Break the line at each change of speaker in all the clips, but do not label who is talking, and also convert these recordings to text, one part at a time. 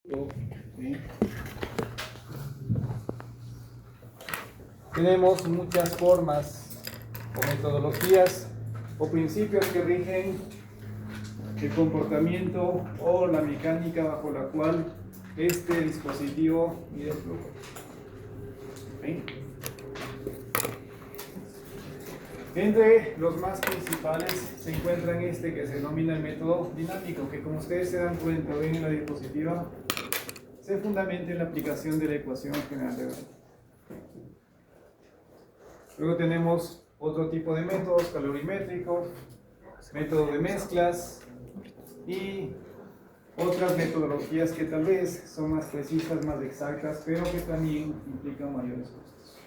¿Sí? Tenemos muchas formas o metodologías o principios que rigen el comportamiento o la mecánica bajo la cual este dispositivo mide el flujo. ¿Sí? Entre los más principales se encuentran este que se denomina el método dinámico, que como ustedes se dan cuenta, ven en la diapositiva, se fundamenta en la aplicación de la ecuación general de Bernoulli. Luego tenemos otro tipo de métodos, calorimétricos, método de mezclas y otras metodologías que tal vez son más precisas, más exactas, pero que también implican mayores costos.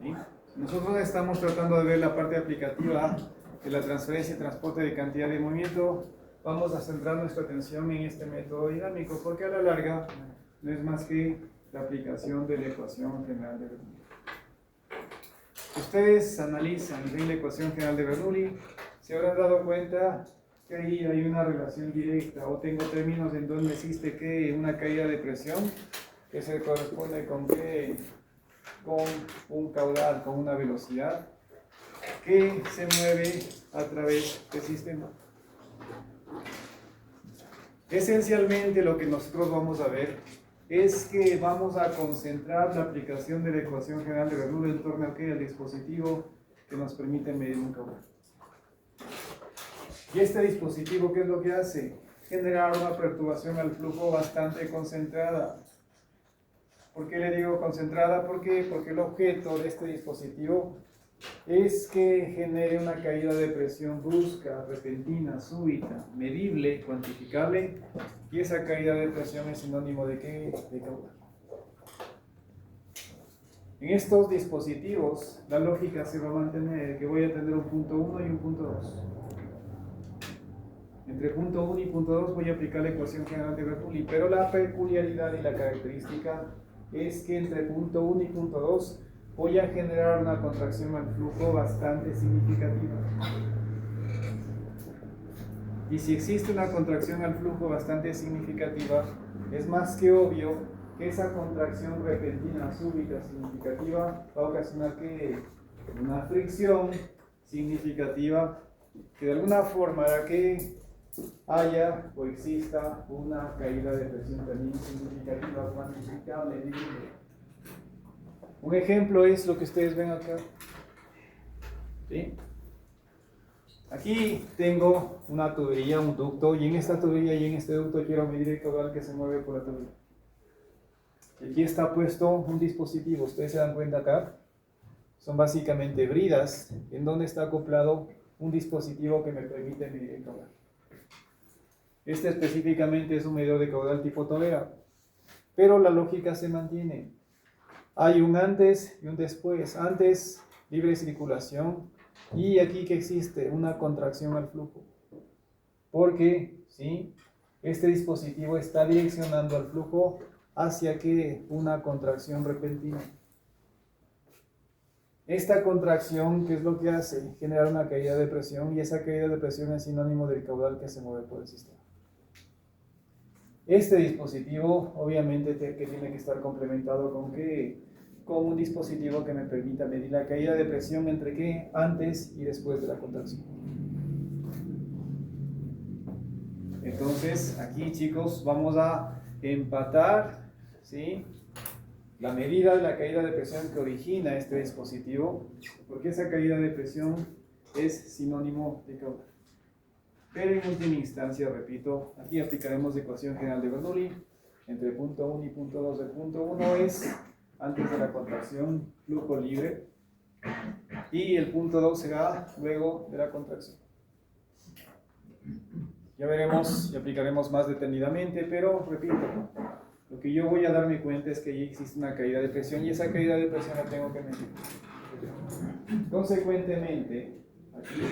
¿Sí? Nosotros estamos tratando de ver la parte aplicativa de la transferencia y transporte de cantidad de movimiento. Vamos a centrar nuestra atención en este método dinámico, porque a la larga no es más que la aplicación de la ecuación general de Bernoulli. Ustedes analizan bien la ecuación general de Bernoulli, se habrán dado cuenta que ahí hay una relación directa, o tengo términos en donde existe que una caída de presión que se corresponde con que con un caudal, con una velocidad que se mueve a través del sistema. Esencialmente lo que nosotros vamos a ver es que vamos a concentrar la aplicación de la ecuación general de Bernoulli en torno al dispositivo que nos permite medir un caudal. Y este dispositivo, ¿qué es lo que hace? Generar una perturbación al flujo bastante concentrada. ¿Por qué le digo concentrada? ¿Por qué? Porque el objeto de este dispositivo es que genere una caída de presión brusca, repentina, súbita, medible, cuantificable, y esa caída de presión es sinónimo de ¿qué? De caudal. En estos dispositivos, la lógica se va a mantener, que voy a tener un punto 1 y un punto 2. Entre punto 1 y punto 2 voy a aplicar la ecuación general de Bernoulli, pero la peculiaridad y la característica es que entre punto 1 y punto 2 voy a generar una contracción al flujo bastante significativa. Y si existe una contracción al flujo bastante significativa, es más que obvio que esa contracción repentina, súbita, significativa va a ocasionar que una fricción significativa que de alguna forma hará que haya o exista una caída de presión también significativa, cuantificable, medible. Un ejemplo es lo que ustedes ven acá. ¿Sí? Aquí tengo una tubería, un ducto, y en esta tubería y en este ducto quiero medir el caudal que se mueve por la tubería. Aquí está puesto un dispositivo, ustedes se dan cuenta acá, son básicamente bridas en donde está acoplado un dispositivo que me permite medir el caudal. Este específicamente es un medidor de caudal tipo tolera, pero la lógica se mantiene. Hay un antes y un después. Antes, libre circulación, y aquí que existe una contracción al flujo. Porque, ¿sí? Este dispositivo está direccionando al flujo hacia que una contracción repentina. Esta contracción, ¿qué es lo que hace? Generar una caída de presión, y esa caída de presión es sinónimo del caudal que se mueve por el sistema. Este dispositivo, obviamente, que tiene que estar complementado con ¿qué? Con un dispositivo que me permita medir la caída de presión entre ¿qué? Antes y después de la contracción. Entonces, aquí, chicos, vamos a empatar, ¿sí? La medida de la caída de presión que origina este dispositivo, porque esa caída de presión es sinónimo de caudal. Pero en última instancia, repito, aquí aplicaremos la ecuación general de Bernoulli. Entre punto 1 y punto 2. El punto 1 es antes de la contracción, flujo libre, y el punto 2 será luego de la contracción. Ya veremos y aplicaremos más detenidamente, pero repito, lo que yo voy a darme cuenta es que ahí existe una caída de presión, y esa caída de presión la tengo que medir. Consecuentemente, aquí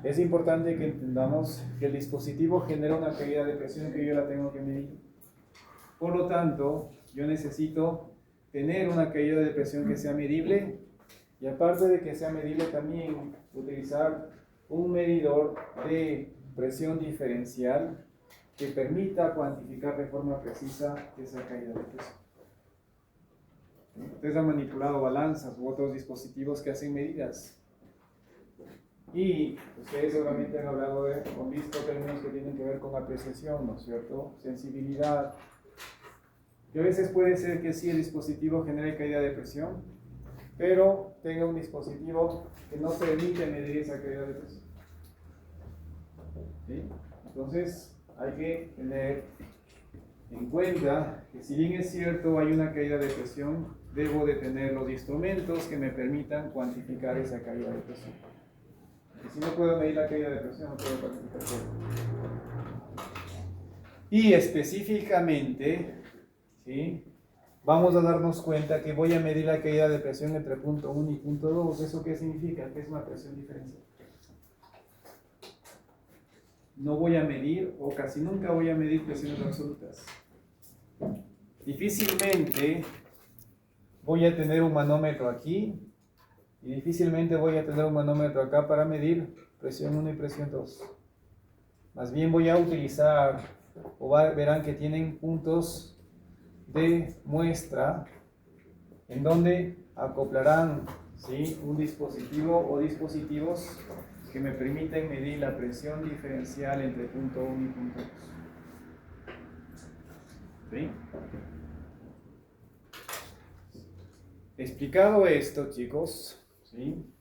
es importante que entendamos que el dispositivo genera una caída de presión que yo la tengo que medir. Por lo tanto, yo necesito tener una caída de presión que sea medible, y aparte de que sea medible, también utilizar un medidor de presión diferencial que permita cuantificar de forma precisa esa caída de presión. Ustedes han manipulado balanzas u otros dispositivos que hacen medidas. Y ustedes seguramente han hablado han visto términos que tienen que ver con apreciación, ¿no es cierto? Sensibilidad. Que a veces puede ser que sí el dispositivo genere caída de presión, pero tenga un dispositivo que no permite medir esa caída de presión. ¿Sí? Entonces hay que tener en cuenta que si bien es cierto hay una caída de presión, debo de tener los instrumentos que me permitan cuantificar esa caída de presión. Porque si no puedo medir la caída de presión, no puedo cuantificar todo. Y específicamente, ¿sí?, vamos a darnos cuenta que voy a medir la caída de presión entre punto 1 y punto 2. ¿Eso qué significa? Que es una presión diferencial. No voy a medir, o casi nunca voy a medir presiones absolutas. Difícilmente voy a tener un manómetro aquí y difícilmente voy a tener un manómetro acá para medir presión 1 y presión 2. Más bien voy a utilizar, verán que tienen puntos de muestra en donde acoplarán, ¿sí?, un dispositivo o dispositivos que me permiten medir la presión diferencial entre punto 1 y punto 2. ¿Sí? Explicado esto, chicos, ¿sí?,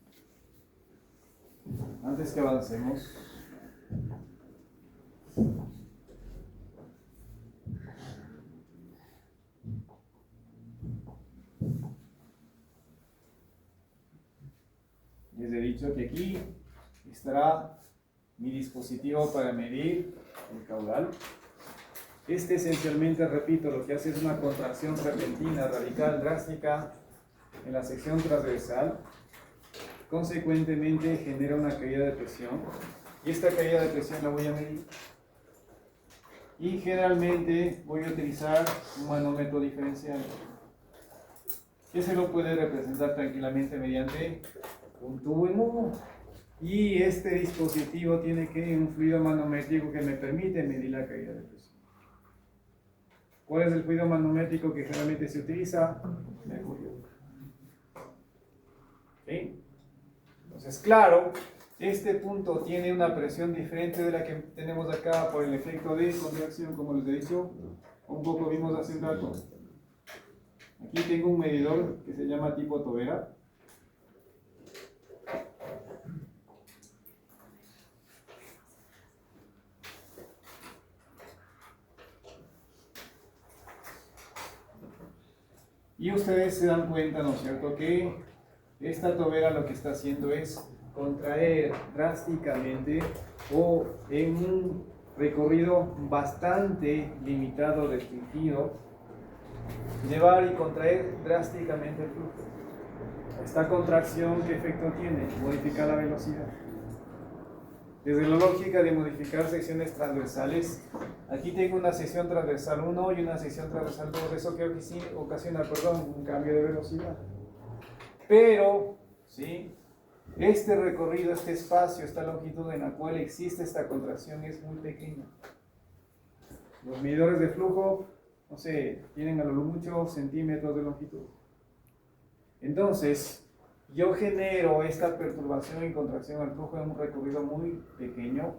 antes que avancemos, les he dicho que aquí estará mi dispositivo para medir el caudal. Este esencialmente, repito, lo que hace es una contracción repentina, radical, drástica en la sección transversal. Consecuentemente genera una caída de presión. Y esta caída de presión la voy a medir. Y generalmente voy a utilizar un manómetro diferencial, que se lo puede representar tranquilamente mediante un tubo en humo. Y este dispositivo tiene un fluido manométrico que me permite medir la caída de presión. ¿Cuál es el fluido manométrico que generalmente se utiliza? Mercurio. ¿Sí? Entonces, claro, este punto tiene una presión diferente de la que tenemos acá por el efecto de contracción, como les he dicho, un poco vimos hace un rato. Aquí tengo un medidor que se llama tipo Tobera. Y ustedes se dan cuenta, ¿no es cierto?, que esta tobera lo que está haciendo es contraer drásticamente o en un recorrido bastante limitado, restringido, llevar y contraer drásticamente el flujo. Esta contracción, ¿qué efecto tiene? Modificar la velocidad. Desde la lógica de modificar secciones transversales, aquí tengo una sección transversal 1 y una sección transversal 2, eso que ocasiona, un cambio de velocidad. Pero, ¿sí?, este recorrido, este espacio, esta longitud en la cual existe esta contracción es muy pequeña. Los medidores de flujo, no sé, tienen a lo mucho centímetros de longitud. Entonces, yo genero esta perturbación y contracción al flujo en un recorrido muy pequeño,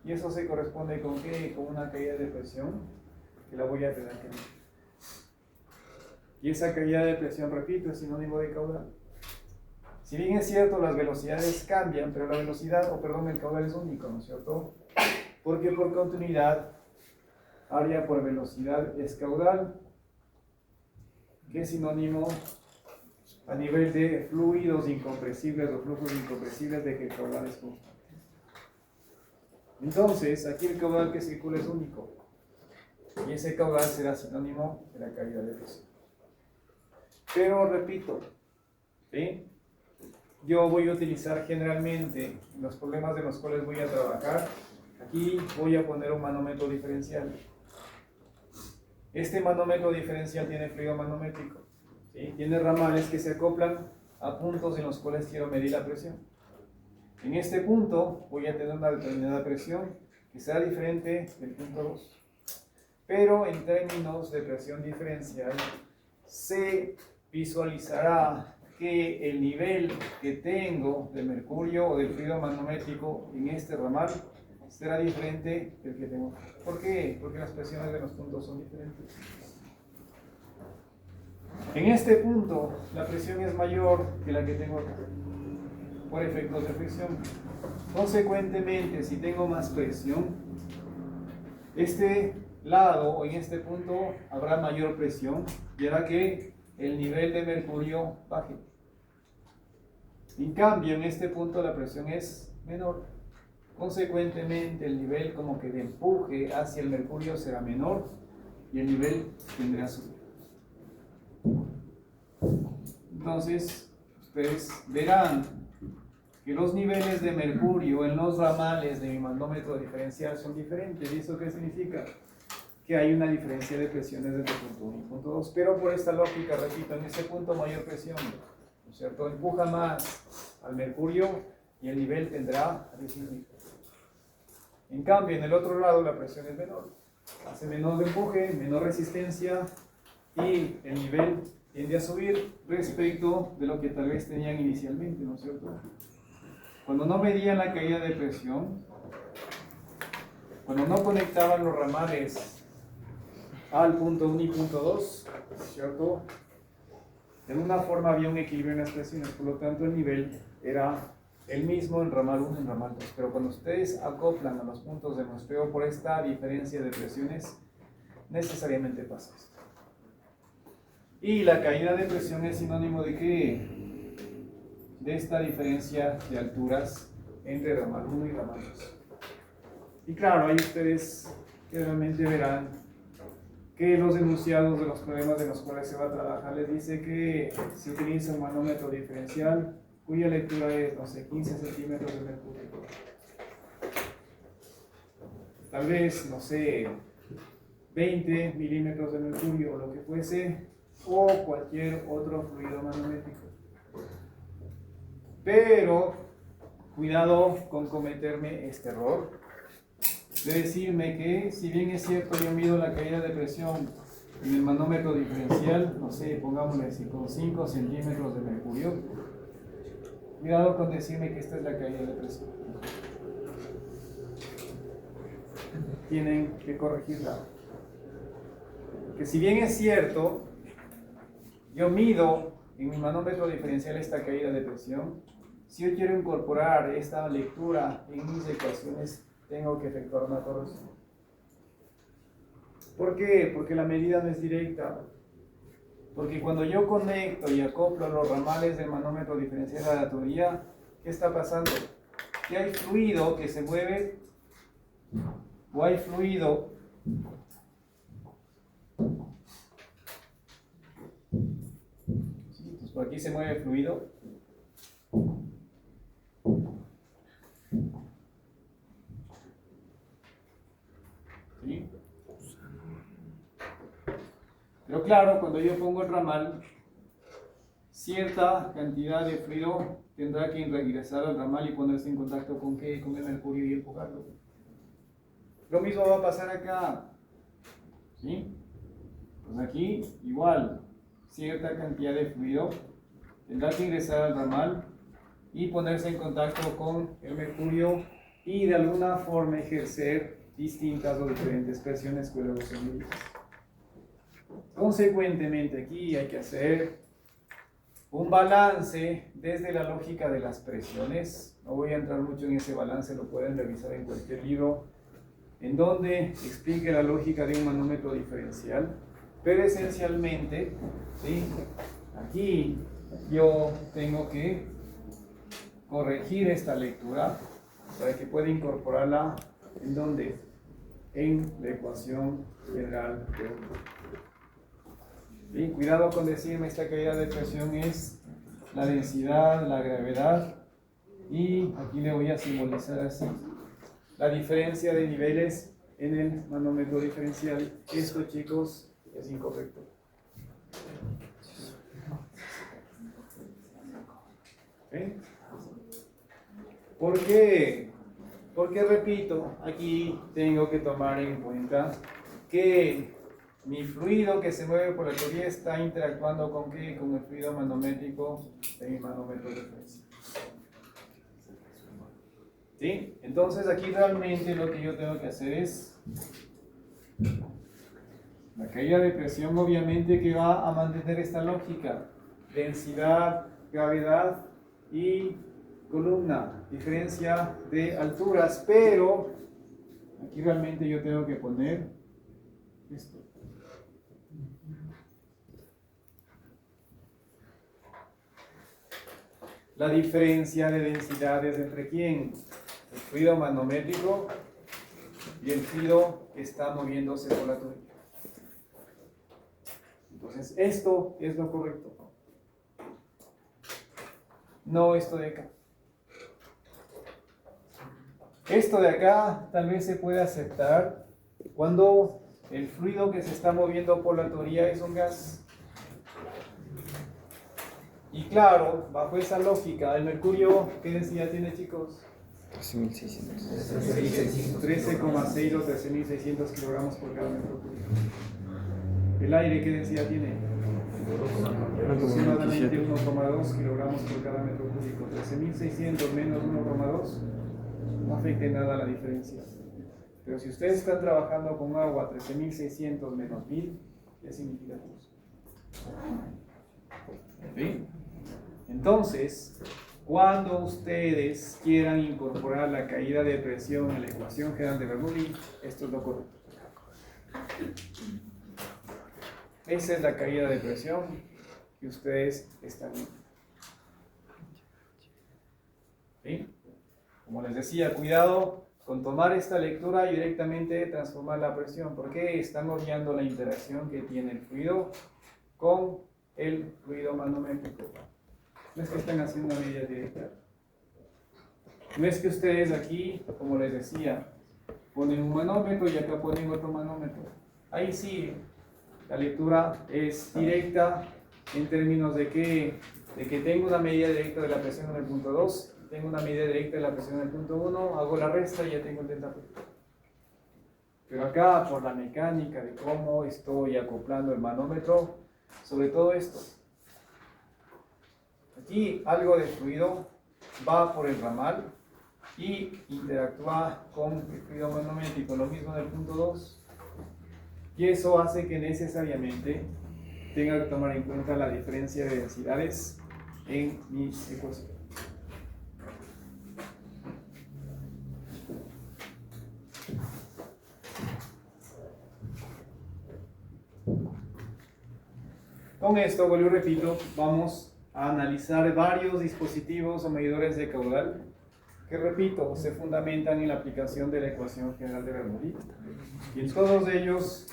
y eso se corresponde con ¿qué? Con una caída de presión que la voy a tener que medir. Y esa caída de presión, repito, es sinónimo de caudal. Si bien es cierto, las velocidades cambian, pero la velocidad, el caudal es único, ¿no es cierto? Porque por continuidad, área por velocidad es caudal, que es sinónimo a nivel de fluidos incompresibles o flujos incompresibles de que el caudal es constante. Entonces, aquí el caudal que circula es único, y ese caudal será sinónimo de la caída de presión. Pero repito, ¿sí?, yo voy a utilizar generalmente, en los problemas de los cuales voy a trabajar, aquí voy a poner un manómetro diferencial. Este manómetro diferencial tiene fluido manométrico, ¿sí?, tiene ramales que se acoplan a puntos en los cuales quiero medir la presión. En este punto voy a tener una determinada presión que será diferente del punto 2. pero en términos de presión diferencial se visualizará que el nivel que tengo de mercurio o del fluido manométrico en este ramal será diferente del que tengo. ¿Por qué? Porque las presiones de los puntos son diferentes. En este punto, la presión es mayor que la que tengo acá, por efectos de fricción. Consecuentemente, si tengo más presión, este lado o en este punto habrá mayor presión y hará que el nivel de mercurio baje. En cambio, en este punto la presión es menor. Consecuentemente, el nivel como que de empuje hacia el mercurio será menor y el nivel tendrá a subir. Entonces, ustedes verán que los niveles de mercurio en los ramales de mi manómetro diferencial son diferentes. ¿Y eso qué significa? Que hay una diferencia de presiones entre punto 1 y punto 2. Pero por esta lógica, repito, en este punto mayor presión, ¿no es cierto? Empuja más al mercurio y el nivel tendrá a disminuir. En cambio, en el otro lado la presión es menor. Hace menor empuje, menor resistencia y el nivel tiende a subir respecto de lo que tal vez tenían inicialmente, ¿no es cierto? Cuando no medían la caída de presión, cuando no conectaban los ramales al punto 1 y punto 2, ¿cierto? De alguna forma había un equilibrio en las presiones, por lo tanto el nivel era el mismo en ramal 1 y en ramal 2. Pero cuando ustedes acoplan a los puntos de muestreo por esta diferencia de presiones, necesariamente pasa esto. Y la caída de presión es sinónimo de ¿qué? De esta diferencia de alturas entre ramal 1 y ramal 2. Y claro, ahí ustedes realmente verán que los enunciados de los problemas de los cuales se va a trabajar les dice que se utiliza un manómetro diferencial cuya lectura es, no sé, 15 centímetros de mercurio. Tal vez, no sé, 20 milímetros de mercurio o lo que fuese, o cualquier otro fluido manométrico. Pero, cuidado con cometerme este error de decirme que, si bien es cierto, yo mido la caída de presión en el manómetro diferencial, no sé, pongámosle así, con 5 centímetros de mercurio, cuidado con decirme que esta es la caída de presión. Tienen que corregirla. Que si bien es cierto, yo mido en mi manómetro diferencial esta caída de presión, si yo quiero incorporar esta lectura en mis ecuaciones, tengo que efectuar una corrección. ¿Por qué? Porque la medida no es directa. Porque cuando yo conecto y acoplo los ramales del manómetro diferencial a la tubería, ¿qué está pasando? Que hay fluido que se mueve, o hay fluido entonces por aquí se mueve fluido. ¿Sí? Pero claro, cuando yo pongo el ramal, cierta cantidad de fluido tendrá que regresar al ramal y ponerse en contacto con ¿qué? Con el mercurio y empujarlo. Lo mismo va a pasar acá. ¿Sí? Pues aquí igual, cierta cantidad de fluido tendrá que ingresar al ramal y ponerse en contacto con el mercurio y de alguna forma ejercer distintas o diferentes presiones que luego son medidas. Consecuentemente, aquí hay que hacer un balance desde la lógica de las presiones. No voy a entrar mucho en ese balance, lo pueden revisar en cualquier libro en donde explique la lógica de un manómetro diferencial. Pero esencialmente, ¿sí? Aquí yo tengo que corregir esta lectura para que pueda incorporarla en donde, en la ecuación general de un. Bien, cuidado con decirme esta caída de presión es la densidad, la gravedad, y aquí le voy a simbolizar así la diferencia de niveles en el manómetro diferencial. Esto, chicos, es incorrecto. ¿Okay? ¿Por qué? Porque, repito, aquí tengo que tomar en cuenta que mi fluido que se mueve por la tubería está interactuando con ¿qué? Con el fluido manométrico de mi manómetro de referencia. ¿Sí? Entonces aquí realmente lo que yo tengo que hacer es la caída de presión, obviamente que va a mantener esta lógica: densidad, gravedad y columna, diferencia de alturas, pero aquí realmente yo tengo que poner esto. La diferencia de densidades entre quién, el fluido manométrico y el fluido que está moviéndose por la tubería. Entonces, esto es lo correcto, no esto de acá. Esto de acá tal vez se puede aceptar cuando el fluido que se está moviendo por la tubería es un gas. Y claro, bajo esa lógica, el mercurio, ¿qué densidad tiene, chicos? 13,6 o 13.600 kilogramos por cada metro cúbico. ¿El aire qué densidad tiene? Aproximadamente 1,2 kilogramos por cada metro cúbico. 13.600 menos 1,2 no afecta en nada la diferencia. Pero si ustedes están trabajando con agua 13.600 menos 1.000, es significativo. ¿Sí? Entonces, cuando ustedes quieran incorporar la caída de presión en la ecuación general de Bernoulli, esto es lo correcto. Esa es la caída de presión que ustedes están viendo. ¿Sí? Como les decía, cuidado con tomar esta lectura y directamente transformar la presión, porque están obviando la interacción que tiene el fluido con el fluido manométrico. No es que están haciendo una medida directa. No es que ustedes aquí, como les decía, ponen un manómetro y acá ponen otro manómetro. Ahí sí, la lectura es directa en términos de que tengo una medida directa de la presión en el punto 2, tengo una medida directa de la presión en el punto 1, hago la resta y ya tengo el delta P. Pero acá, por la mecánica de cómo estoy acoplando el manómetro, sobre todo esto, aquí algo de fluido va por el ramal y interactúa con el fluido manométrico, lo mismo en el punto 2. Y eso hace que necesariamente tenga que tomar en cuenta la diferencia de densidades en mi ecuación. Con esto, vuelvo y repito, vamos a analizar varios dispositivos o medidores de caudal que, repito, se fundamentan en la aplicación de la ecuación general de Bernoulli. Y en todos ellos,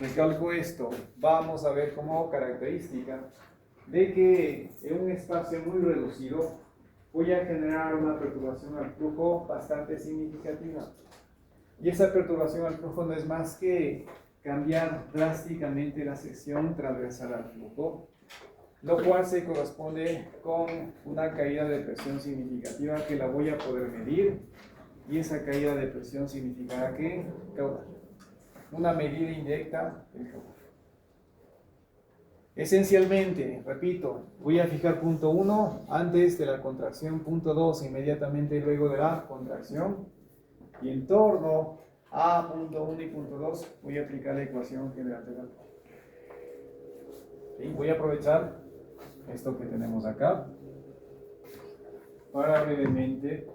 recalco esto, vamos a ver como característica de que en un espacio muy reducido voy a generar una perturbación al flujo bastante significativa. Y esa perturbación al flujo no es más que cambiar drásticamente la sección transversal al flujo, lo cual se corresponde con una caída de presión significativa que la voy a poder medir, y esa caída de presión significará que caudal, una medida indirecta del caudal. Esencialmente, repito, voy a fijar punto 1 antes de la contracción, punto 2 inmediatamente luego de la contracción, y en torno a punto 1 y punto 2 voy a aplicar la ecuación general de Bernoulli. ¿Sí? Voy a aprovechar esto que tenemos acá para brevemente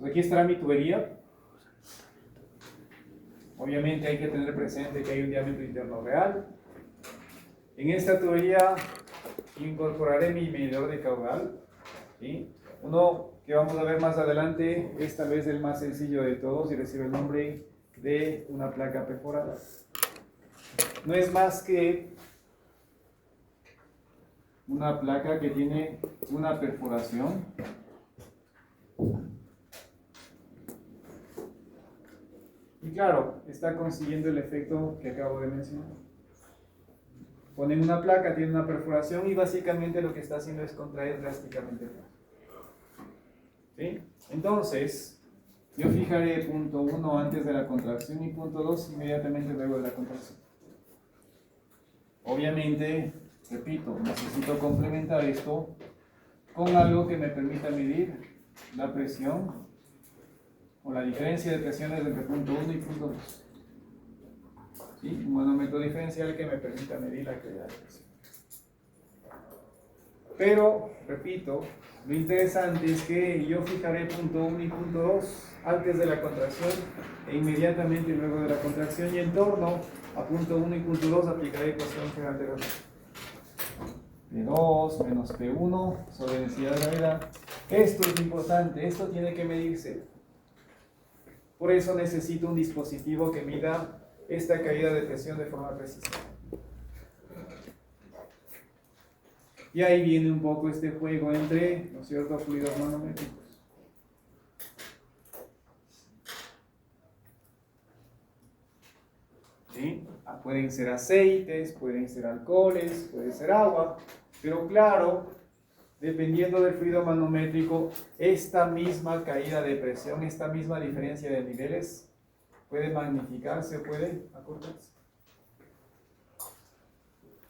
aquí estará mi tubería. Obviamente hay que tener presente que hay un diámetro interno real. En esta tubería incorporaré mi medidor de caudal, ¿sí? Uno que vamos a ver más adelante es tal vez el más sencillo de todos y recibe el nombre de una placa perforada. No es más que una placa que tiene una perforación y claro, está consiguiendo el efecto que acabo de mencionar. Ponen una placa, tienen una perforación y básicamente lo que está haciendo es contraer drásticamente el flujo. ¿Sí? Entonces, yo fijaré punto 1 antes de la contracción y punto 2 inmediatamente luego de la contracción. Obviamente, repito, necesito complementar esto con algo que me permita medir la presión o la diferencia de presiones entre punto 1 y punto 2. ¿Sí? Un manómetro diferencial que me permita medir la calidad de presión. Pero, repito, lo interesante es que yo fijaré punto 1 y punto 2 antes de la contracción e inmediatamente luego de la contracción, y en torno a punto 1 y punto 2 aplicaré ecuación general de gravedad. P2 menos P1 sobre densidad de gravedad. Esto es importante, esto tiene que medirse. Por eso necesito un dispositivo que mida esta caída de presión de forma precisa. Y ahí viene un poco este juego entre, ¿no es cierto?, fluidos manométricos. ¿Sí? Pueden ser aceites, pueden ser alcoholes, puede ser agua, pero claro, dependiendo del fluido manométrico, esta misma caída de presión, esta misma diferencia de niveles, puede magnificarse o puede acortarse.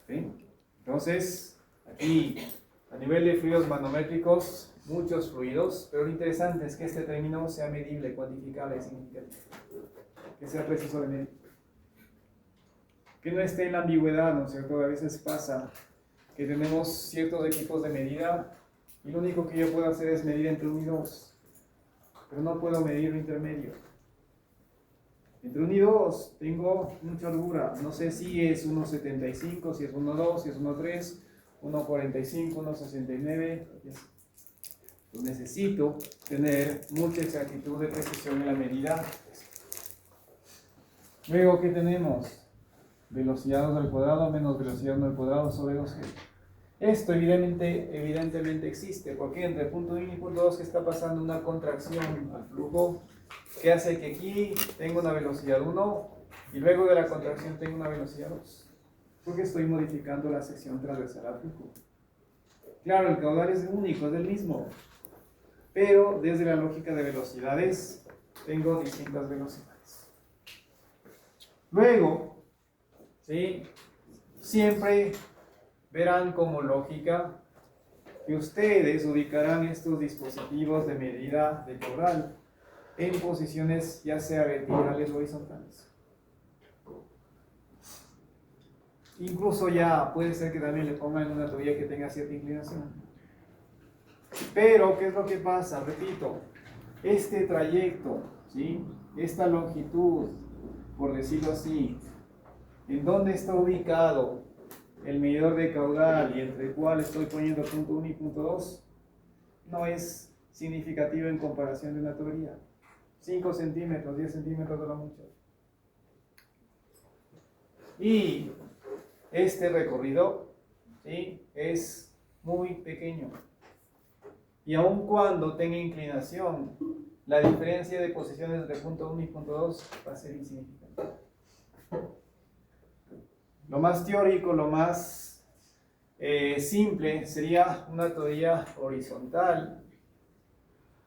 ¿Sí? Entonces, aquí, a nivel de fluidos manométricos, muchos fluidos, pero lo interesante es que este término sea medible, cuantificable, significativo, que sea preciso de medir. Que no esté en la ambigüedad, ¿no es cierto? A veces pasa que tenemos ciertos equipos de medida y lo único que yo puedo hacer es medir entre 1 y 2, pero no puedo medir lo intermedio. Entre 1 y 2 tengo mucha holgura, no sé si es 1,75, si es 1,2, si es 1,3, 1,45, 1,69. Pues necesito tener mucha exactitud de precisión en la medida. Luego, ¿qué tenemos? Velocidad 2 al cuadrado menos velocidad 1 al cuadrado sobre 2g. Esto evidentemente existe, porque entre punto 1 y punto 2 que está pasando una contracción al flujo que hace que aquí tenga una velocidad 1 y luego de la contracción tenga una velocidad 2, porque estoy modificando la sección transversal al flujo. Claro, el caudal es único, es el mismo, pero desde la lógica de velocidades tengo distintas velocidades. Luego, ¿sí?, siempre verán como lógica que ustedes ubicarán estos dispositivos de medida de caudal en posiciones ya sea verticales o horizontales. Incluso ya puede ser que también le pongan una tubería que tenga cierta inclinación. Pero, ¿qué es lo que pasa? Repito, este trayecto, ¿sí?, esta longitud, por decirlo así, en dónde está ubicado el medidor de caudal y entre el cual estoy poniendo punto 1 y punto 2, no es significativo en comparación de una tubería. 5 centímetros, 10 centímetros de lo mucho. Y este recorrido, ¿sí?, es muy pequeño. Y aun cuando tenga inclinación, la diferencia de posiciones entre punto 1 y punto 2 va a ser insignificante. Lo más teórico, lo más simple sería una tubería horizontal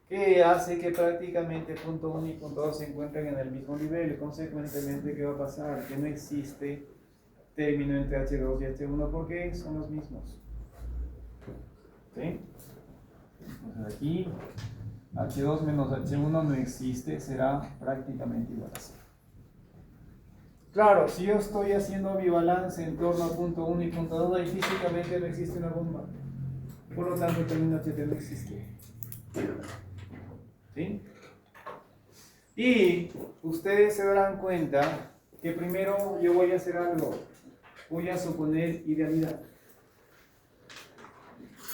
que hace que prácticamente punto 1 y punto 2 se encuentren en el mismo nivel. Consecuentemente, ¿qué va a pasar? Que no existe término entre H2 y H1 porque son los mismos. ¿Sí? Entonces aquí H2 menos H1 no existe, será prácticamente igual a 0. Claro, si yo estoy haciendo bibalance en torno a punto 1 y punto 2, ahí físicamente no existe una bomba. Por lo tanto, el término HT no existe. ¿Sí? Y ustedes se darán cuenta que primero yo voy a hacer algo. Voy a suponer idealidad.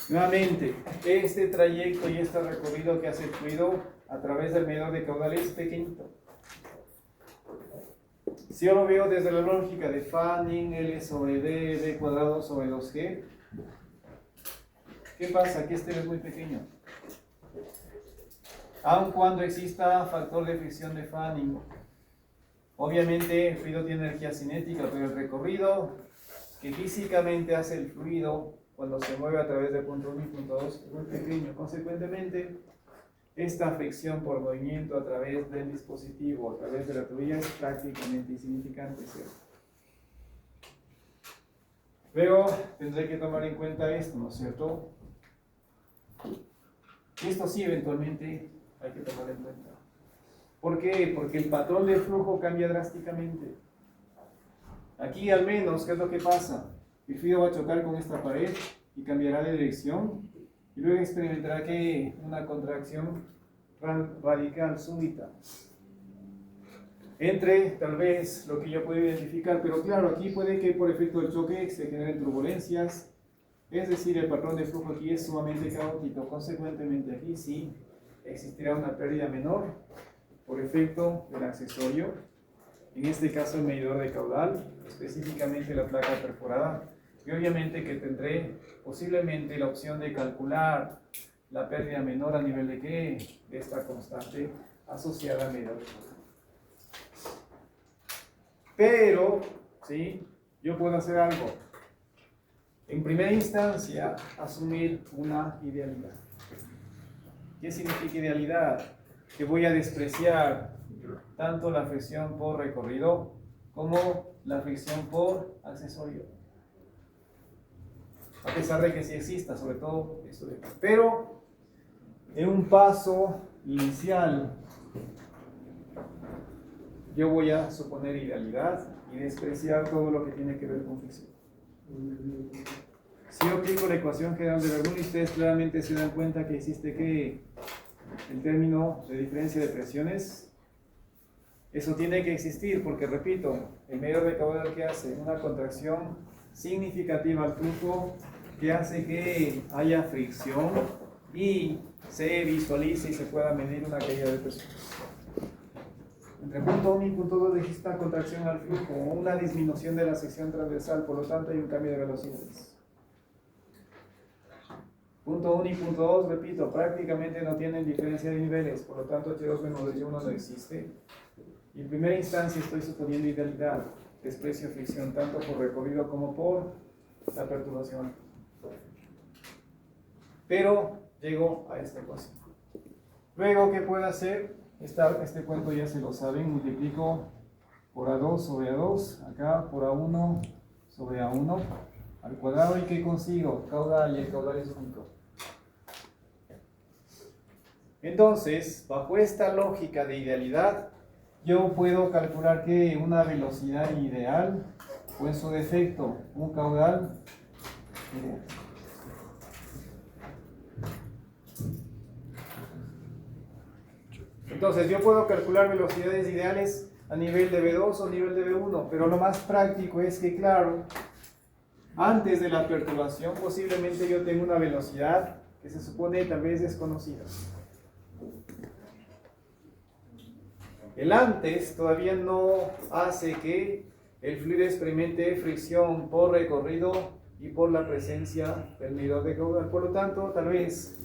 Nuevamente, este trayecto y este recorrido que hace el fluido a través del medidor de caudal es pequeñito. Si yo lo veo desde la lógica de Fanning, L sobre D, D cuadrado sobre 2G, ¿qué pasa? Que este es muy pequeño. Aun cuando exista factor de fricción de Fanning, obviamente el fluido tiene energía cinética, pero el recorrido que físicamente hace el fluido cuando se mueve a través de punto 1 y punto 2 es muy pequeño. Consecuentemente, esta fricción por movimiento a través del dispositivo, a través de la tubería, es prácticamente insignificante, ¿cierto? Luego tendré que tomar en cuenta esto, ¿no es cierto? Esto sí, eventualmente hay que tomar en cuenta. ¿Por qué? Porque el patrón de flujo cambia drásticamente. Aquí al menos, ¿qué es lo que pasa? El fluido va a chocar con esta pared y cambiará de dirección y luego experimentará que una contracción radical súbita entre tal vez lo que yo puedo identificar, pero claro, aquí puede que por efecto del choque se generen turbulencias, es decir, el patrón de flujo aquí es sumamente caótico. Consecuentemente aquí sí existirá una pérdida menor por efecto del accesorio, en este caso el medidor de caudal, específicamente la placa perforada, y obviamente que tendré posiblemente la opción de calcular la pérdida menor a nivel de ¿qué? De esta constante asociada al medidor de caudal. Pero, ¿sí? Yo puedo hacer algo. En primera instancia, asumir una idealidad. ¿Qué significa idealidad? Que voy a despreciar tanto la fricción por recorrido como la fricción por accesorio. A pesar de que sí exista, sobre todo esto de acá. Pero en un paso inicial, yo voy a suponer idealidad y despreciar todo lo que tiene que ver con fricción. Si yo aplico la ecuación general de Bernoulli, ustedes claramente se dan cuenta que existe que el término de diferencia de presiones, eso tiene que existir porque, repito, el medidor de caudal que hace una contracción significativa al flujo que hace que haya fricción y se visualice y se pueda medir una caída de presión. Entre punto 1 y punto 2 existe una contracción al flujo o una disminución de la sección transversal, por lo tanto hay un cambio de velocidades. Punto 1 y punto 2, repito, prácticamente no tienen diferencia de niveles, por lo tanto H2 menos H1 no existe. Y en primera instancia estoy suponiendo idealidad, desprecio fricción tanto por recorrido como por la perturbación. Pero llego a esta ecuación. Luego, ¿qué puedo hacer? Este cuento ya se lo saben, multiplico por A2 sobre A2, acá por A1 sobre A1 al cuadrado, ¿y qué consigo? Caudal, y el caudal es único. Entonces, bajo esta lógica de idealidad, yo puedo calcular que una velocidad ideal, o en su defecto, un caudal ideal. Entonces, yo puedo calcular velocidades ideales a nivel de V2 o nivel de V1, pero lo más práctico es que, claro, antes de la perturbación, posiblemente yo tengo una velocidad que se supone tal vez desconocida. El antes todavía no hace que el fluido experimente fricción por recorrido y por la presencia del medidor de caudal. Por lo tanto, tal vez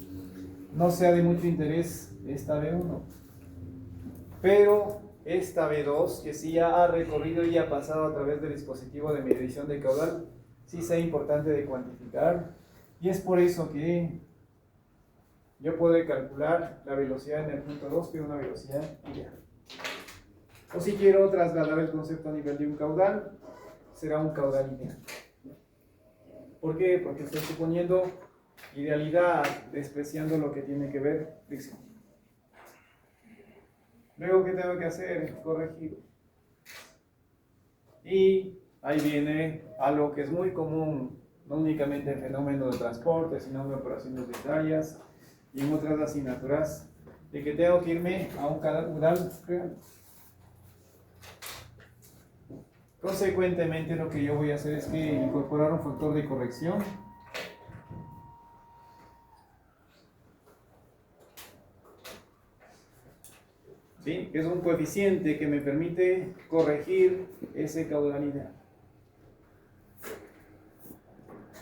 no sea de mucho interés esta V1. Pero esta V2, que sí ya ha recorrido y ha pasado a través del dispositivo de medición de caudal, sí sea importante de cuantificar. Y es por eso que yo puedo calcular la velocidad en el punto 2, que es una velocidad ideal. O si quiero trasladar el concepto a nivel de un caudal, será un caudal ideal. ¿Por qué? Porque estoy suponiendo idealidad, despreciando lo que tiene que ver fricción. Luego, ¿qué tengo que hacer? Corregir. Y ahí viene algo que es muy común, no únicamente en fenómenos de transporte, sino en operaciones unitarias y en otras asignaturas, de que tengo que irme a un caudal real. Consecuentemente, lo que yo voy a hacer es que incorporar un factor de corrección. ¿Sí? Que es un coeficiente que me permite corregir ese caudal ideal.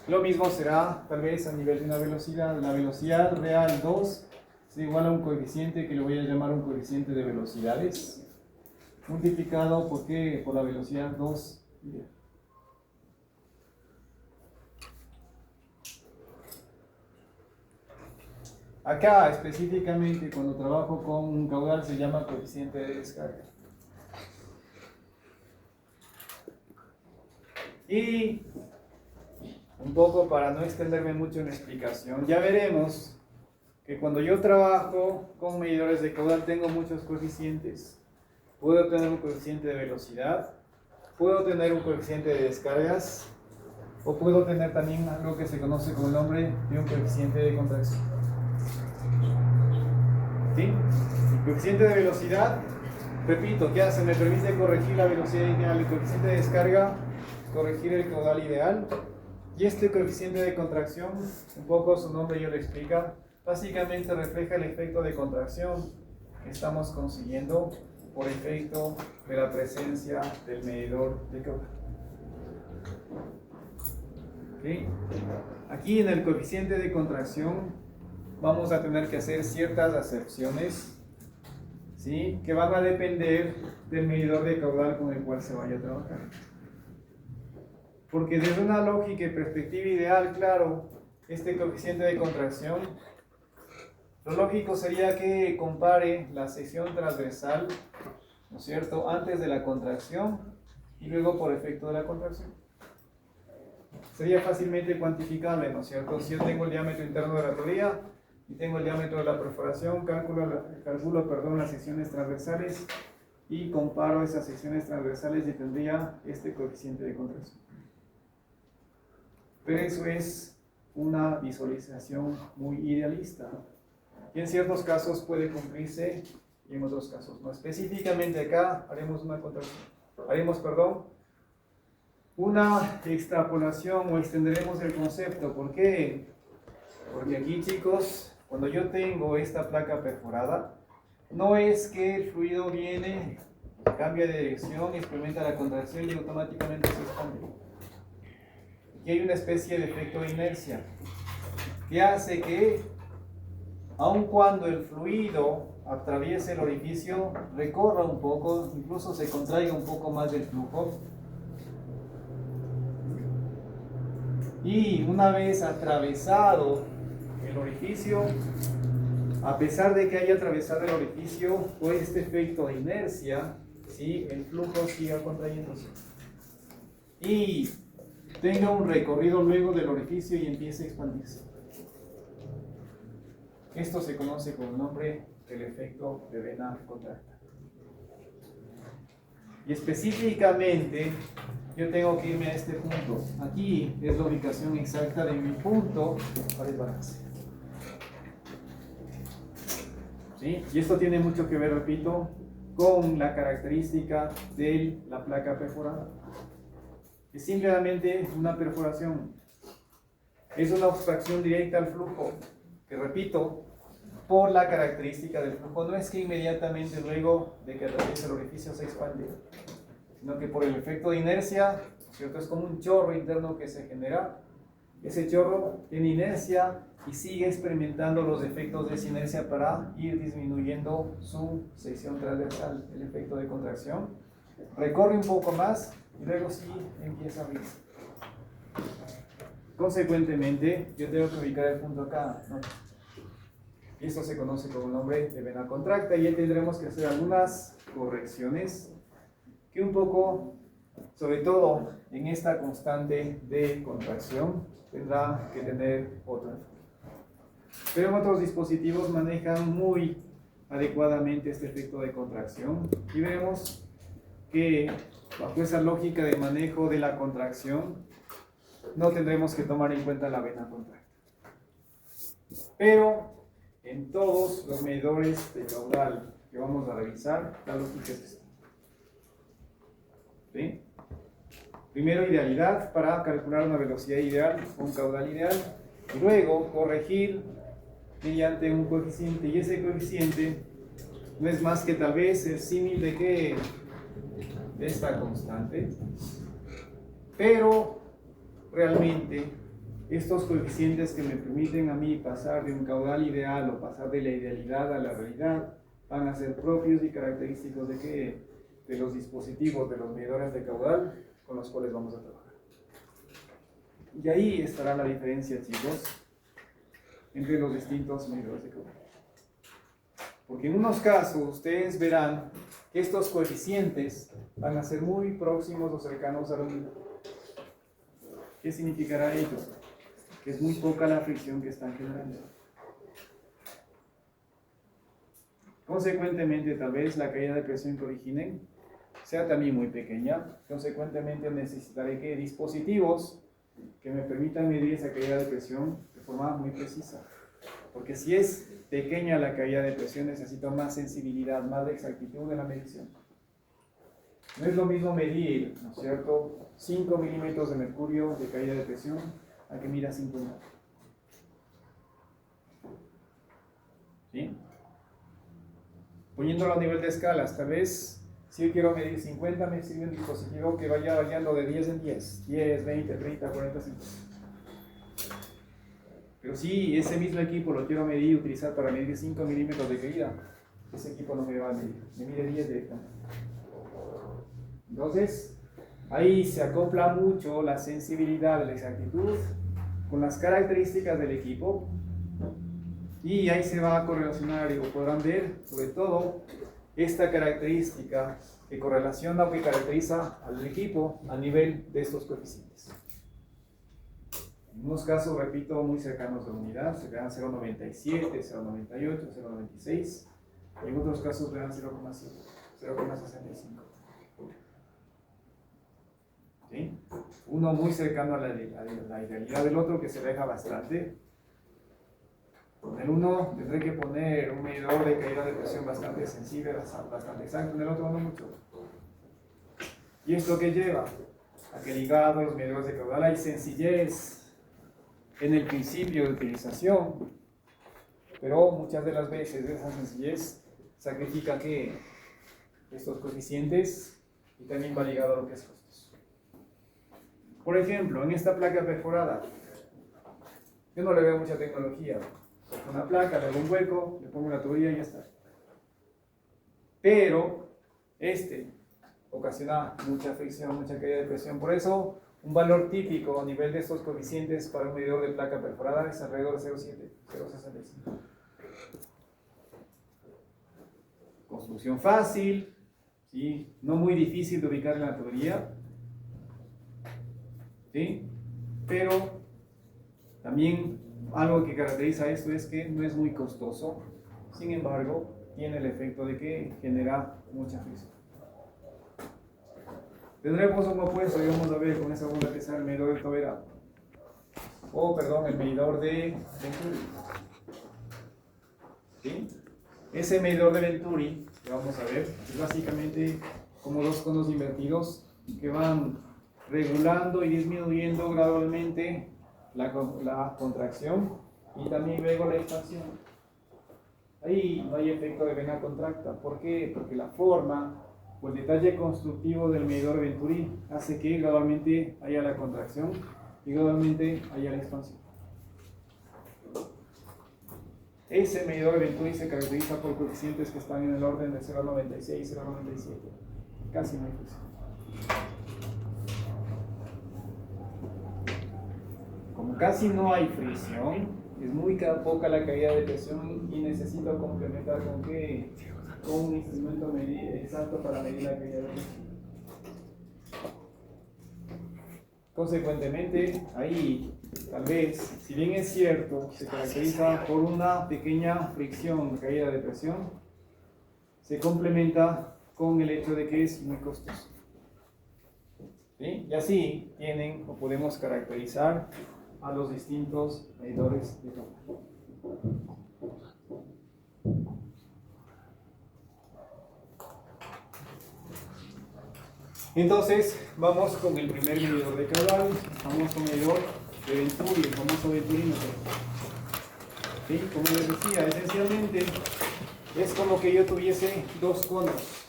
Lo mismo será tal vez a nivel de una velocidad. La velocidad real 2 es igual a un coeficiente que le voy a llamar un coeficiente de velocidades, multiplicado ¿por qué? Por la velocidad 2 ideal. Acá específicamente cuando trabajo con un caudal se llama coeficiente de descarga. Y un poco para no extenderme mucho en la explicación, ya veremos que cuando yo trabajo con medidores de caudal tengo muchos coeficientes. Puedo tener un coeficiente de velocidad, puedo tener un coeficiente de descargas, o puedo tener también algo que se conoce con el nombre de un coeficiente de contracción. ¿Sí? El coeficiente de velocidad, repito, ¿qué hace? Me permite corregir la velocidad ideal. El coeficiente de descarga, corregir el caudal ideal. Y este coeficiente de contracción, un poco su nombre ya lo explica, básicamente refleja el efecto de contracción que estamos consiguiendo por efecto de la presencia del medidor de caudal. ¿Okay? Aquí en el coeficiente de contracción vamos a tener que hacer ciertas acepciones, ¿sí?, que van a depender del medidor de caudal con el cual se vaya a trabajar. Porque desde una lógica y perspectiva ideal, claro, este coeficiente de contracción, lo lógico sería que compare la sección transversal, ¿no es cierto?, antes de la contracción y luego por efecto de la contracción. Sería fácilmente cuantificable, ¿no es cierto? Si yo tengo el diámetro interno de la tubería y tengo el diámetro de la perforación, calculo las secciones transversales y comparo esas secciones transversales y tendría este coeficiente de contracción. Pero eso es una visualización muy idealista y en ciertos casos puede cumplirse y en otros casos no. Específicamente acá haremos una extrapolación o extenderemos el concepto. ¿Por qué? Porque aquí, chicos, cuando yo tengo esta placa perforada, no es que el fluido viene, cambia de dirección, experimenta la contracción y automáticamente se expande. Aquí hay una especie de efecto de inercia que hace que, aun cuando el fluido atraviese el orificio, recorra un poco, incluso se contraiga un poco más del flujo. Y una vez atravesado el orificio, a pesar de que haya atravesado el orificio, por este efecto de inercia, ¿sí?, el flujo siga contrayéndose. Y tenga un recorrido luego del orificio y empiece a expandirse. Esto se conoce con el nombre del efecto de vena contracta. Y específicamente, yo tengo que irme a este punto. Aquí es la ubicación exacta de mi punto para el balance. ¿Sí? Y esto tiene mucho que ver, repito, con la característica de la placa perforada. Es simplemente una perforación. Es una obstrucción directa al flujo, que repito, por la característica del flujo, no es que inmediatamente luego de que atraviese el orificio se expande, sino que por el efecto de inercia, ¿cierto?, es como un chorro interno que se genera. Ese chorro tiene inercia y sigue experimentando los efectos de esa inercia para ir disminuyendo su sección transversal, el efecto de contracción. Recorre un poco más y luego sí empieza a abrirse. Consecuentemente, yo tengo que ubicar el punto acá, ¿no? Y esto se conoce como el nombre de vena contracta y ahí tendremos que hacer algunas correcciones que un poco, sobre todo en esta constante de contracción, tendrá que tener otro enfoque. Pero en otros dispositivos manejan muy adecuadamente este efecto de contracción y vemos que bajo esa lógica de manejo de la contracción no tendremos que tomar en cuenta la vena contracta. Pero en todos los medidores de caudal que vamos a revisar, la lógica es esta. ¿Sí? Primero, idealidad para calcular una velocidad ideal o un caudal ideal, y luego corregir mediante un coeficiente, y ese coeficiente no es más que tal vez el símil de que de esta constante, pero realmente estos coeficientes que me permiten a mí pasar de un caudal ideal o pasar de la idealidad a la realidad van a ser propios y característicos de que de los dispositivos, de los medidores de caudal con los cuales vamos a trabajar. Y ahí estará la diferencia, chicos, entre los distintos medidores de caudal. Porque en unos casos ustedes verán que estos coeficientes van a ser muy próximos o cercanos a la unidad. ¿Qué significará ello? Que es muy poca la fricción que están generando. Consecuentemente, tal vez la caída de presión que originen sea también muy pequeña. Consecuentemente, necesitaré que dispositivos que me permitan medir esa caída de presión de forma muy precisa. Porque si es pequeña la caída de presión, necesito más sensibilidad, más de exactitud de la medición. No es lo mismo medir, ¿no es cierto?, 5 milímetros de mercurio de caída de presión a que mida 50. ¿Sí? Poniéndolo a nivel de escalas, tal vez si yo quiero medir 50, me sirve un dispositivo que vaya variando de 10 en 10, 10, 20, 30, 40, 50. Pero si ese mismo equipo lo quiero medir, utilizar para medir 5 milímetros de caída, ese equipo no me va a medir, me mide 10 directamente. Entonces, ahí se acopla mucho la sensibilidad, la exactitud con las características del equipo, y ahí se va a correlacionar, y podrán ver sobre todo esta característica que correlaciona o que caracteriza al equipo a nivel de estos coeficientes. En unos casos, repito, muy cercanos a la unidad, se verán 0,97, 0,98, 0,96, y en otros casos verán 0,5, 0,65. ¿Sí? Uno muy cercano a la idealidad del otro, que se aleja bastante. En el uno tendré que poner un medidor de caída de presión bastante sensible, bastante exacto, en el otro no mucho. ¿Y esto qué lleva? A que ligado a los medidores de caudal hay sencillez en el principio de utilización, pero muchas de las veces esa sencillez sacrifica que estos coeficientes, y también va ligado a lo que es costos. Por ejemplo, en esta placa perforada, yo no le veo mucha tecnología. Con una placa, le hago un hueco, le pongo una tubería y ya está. Pero ocasiona mucha fricción, mucha caída de presión. Por eso, un valor típico a nivel de estos coeficientes para un medidor de placa perforada es alrededor de 0,7, 0,65. Construcción fácil, ¿sí? No muy difícil de ubicar en la tubería, ¿sí? Pero también algo que caracteriza esto es que no es muy costoso, sin embargo, tiene el efecto de que genera mucha fricción. Tendremos un opuesto y vamos a ver con esa bola que sea el medidor de Tobera. El medidor de Venturi. ¿Sí? Ese medidor de Venturi, que vamos a ver, es básicamente como dos conos invertidos que van regulando y disminuyendo gradualmente la contracción y también luego la expansión. Ahí no hay efecto de vena contracta. ¿Por qué? Porque la forma o el detalle constructivo del medidor de Venturi hace que gradualmente haya la contracción y gradualmente haya la expansión. Ese medidor de Venturi se caracteriza por coeficientes que están en el orden de 0,96 y 0,97. Casi no hay fricción. Como casi no hay fricción, es muy poca la caída de presión y necesito complementar con qué, con un instrumento exacto para medir la caída de presión. Consecuentemente, ahí tal vez, si bien es cierto, se caracteriza por una pequeña fricción, caída de presión, se complementa con el hecho de que es muy costoso. ¿Sí? Y así tienen o podemos caracterizar a los distintos medidores de caudal. Entonces, vamos con el primer medidor de caudal, vamos con el medidor de Venturi, el famoso venturímetro. ¿Sí? Como les decía, esencialmente es como que yo tuviese dos conos.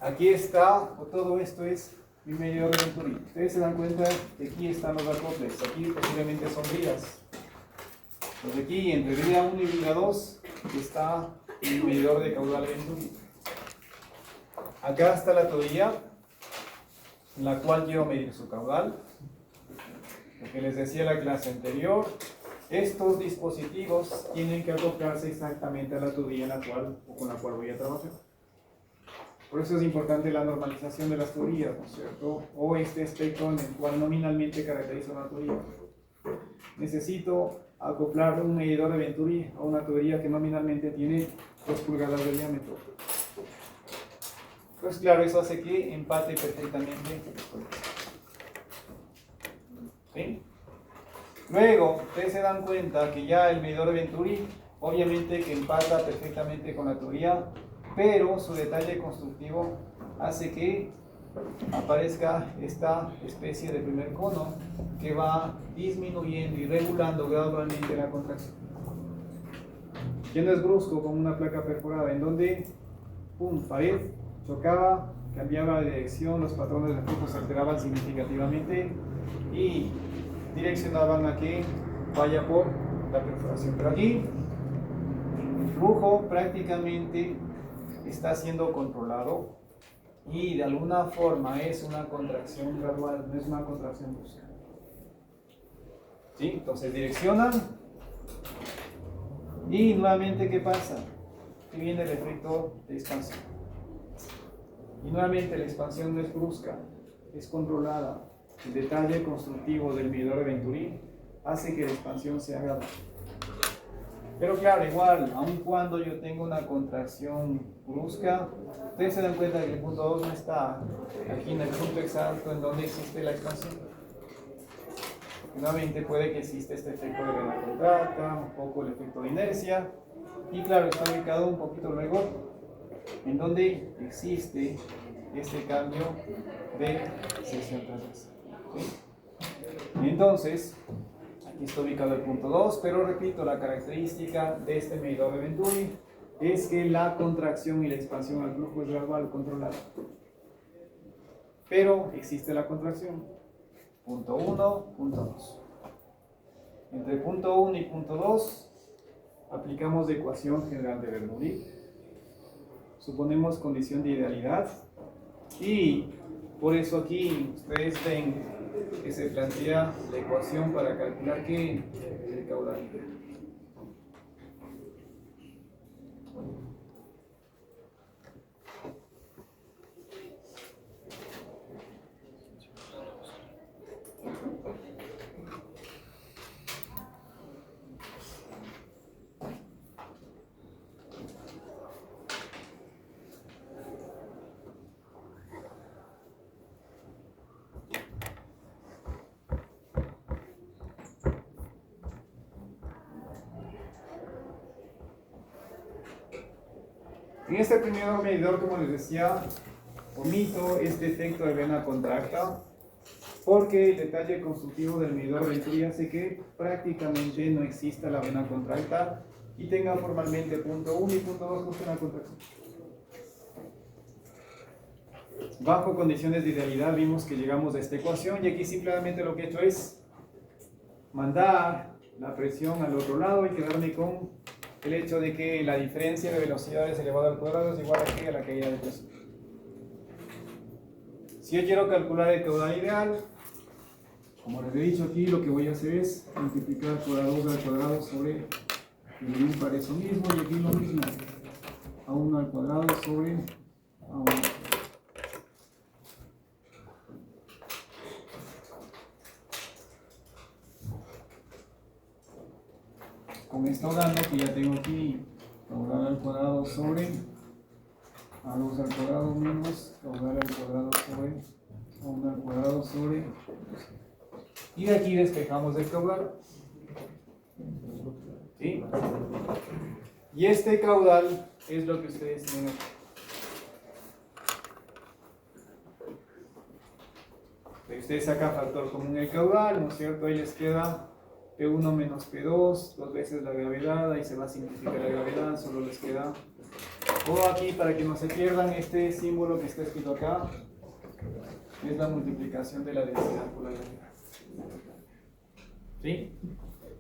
Aquí está, todo esto es mi medidor de Venturi. Ustedes se dan cuenta que aquí están los acoples, aquí posiblemente son vidas. Pues aquí entre vida 1 y vida 2 está el medidor de caudal de Venturi. Acá está la tubería, en la cual quiero medir su caudal. Lo que les decía en la clase anterior, estos dispositivos tienen que acoplarse exactamente a la tubería en la cual o con la cual voy a trabajar. Por eso es importante la normalización de las tuberías, ¿no es cierto? O este espectro en el cual nominalmente caracteriza una tubería. Necesito acoplar un medidor de Venturi a una tubería que nominalmente tiene 2 pulgadas de diámetro. Pues claro, eso hace que empate perfectamente. ¿Sí? Luego, ustedes se dan cuenta que ya el medidor de Venturi, obviamente que empata perfectamente con la tubería, pero su detalle constructivo hace que aparezca esta especie de primer cono que va disminuyendo y regulando gradualmente la contracción. Ya no es brusco como una placa perforada en donde, pum, pared, chocaba, cambiaba de dirección, los patrones de flujo se alteraban significativamente y direccionaban a que vaya por la perforación. Pero aquí el flujo prácticamente está siendo controlado y de alguna forma es una contracción gradual, no es una contracción brusca. ¿Sí? Entonces direccionan y nuevamente ¿qué pasa? Que viene el efecto de expansión. Y nuevamente la expansión no es brusca, es controlada. El detalle constructivo del medidor de Venturi hace que la expansión sea gradual. Pero claro, igual, aun cuando yo tengo una contracción brusca, ustedes se dan cuenta que el punto 2 no está aquí en el punto exacto en donde existe la expansión. Nuevamente puede que exista este efecto de vena contracta, un poco el efecto de inercia, y claro, está ubicado un poquito luego en donde existe este cambio de sección transversal. ¿Sí? Entonces, aquí está ubicado el punto 2, pero repito, la característica de este medidor de Venturi es que la contracción y la expansión al flujo es gradual, controlada. Pero existe la contracción. Punto 1, punto 2. Entre punto 1 y punto 2 aplicamos la ecuación general de Bernoulli. Suponemos condición de idealidad y por eso aquí ustedes ven que se plantea la ecuación para calcular ¿qué? El caudal. En este primer medidor, como les decía, omito este efecto de vena contracta porque el detalle constructivo del medidor Venturi hace que prácticamente no exista la vena contracta y tenga formalmente punto 1 y punto 2 justo una contracción. Bajo condiciones de idealidad vimos que llegamos a esta ecuación y aquí simplemente lo que he hecho es mandar la presión al otro lado y quedarme con el hecho de que la diferencia de velocidades elevada al cuadrado es igual aquí a la caída de presión. Si yo quiero calcular el caudal ideal, como les he dicho aquí, lo que voy a hacer es multiplicar por A2 al cuadrado sobre el impar, eso mismo, y aquí lo mismo, A1 al cuadrado sobre A1. Con esto dando que ya tengo aquí caudal al cuadrado sobre A2 al cuadrado menos caudal al cuadrado sobre A1 al cuadrado sobre, y de aquí despejamos el caudal. ¿Sí? Y este caudal es lo que ustedes tienen aquí. Ustedes sacan factor común el caudal, ¿no es cierto? Ahí les queda P1 menos P2, 2 veces la gravedad, ahí se va a simplificar la gravedad, solo les queda. O aquí, para que no se pierdan, este símbolo que está escrito acá es la multiplicación de la densidad por la gravedad. ¿Sí?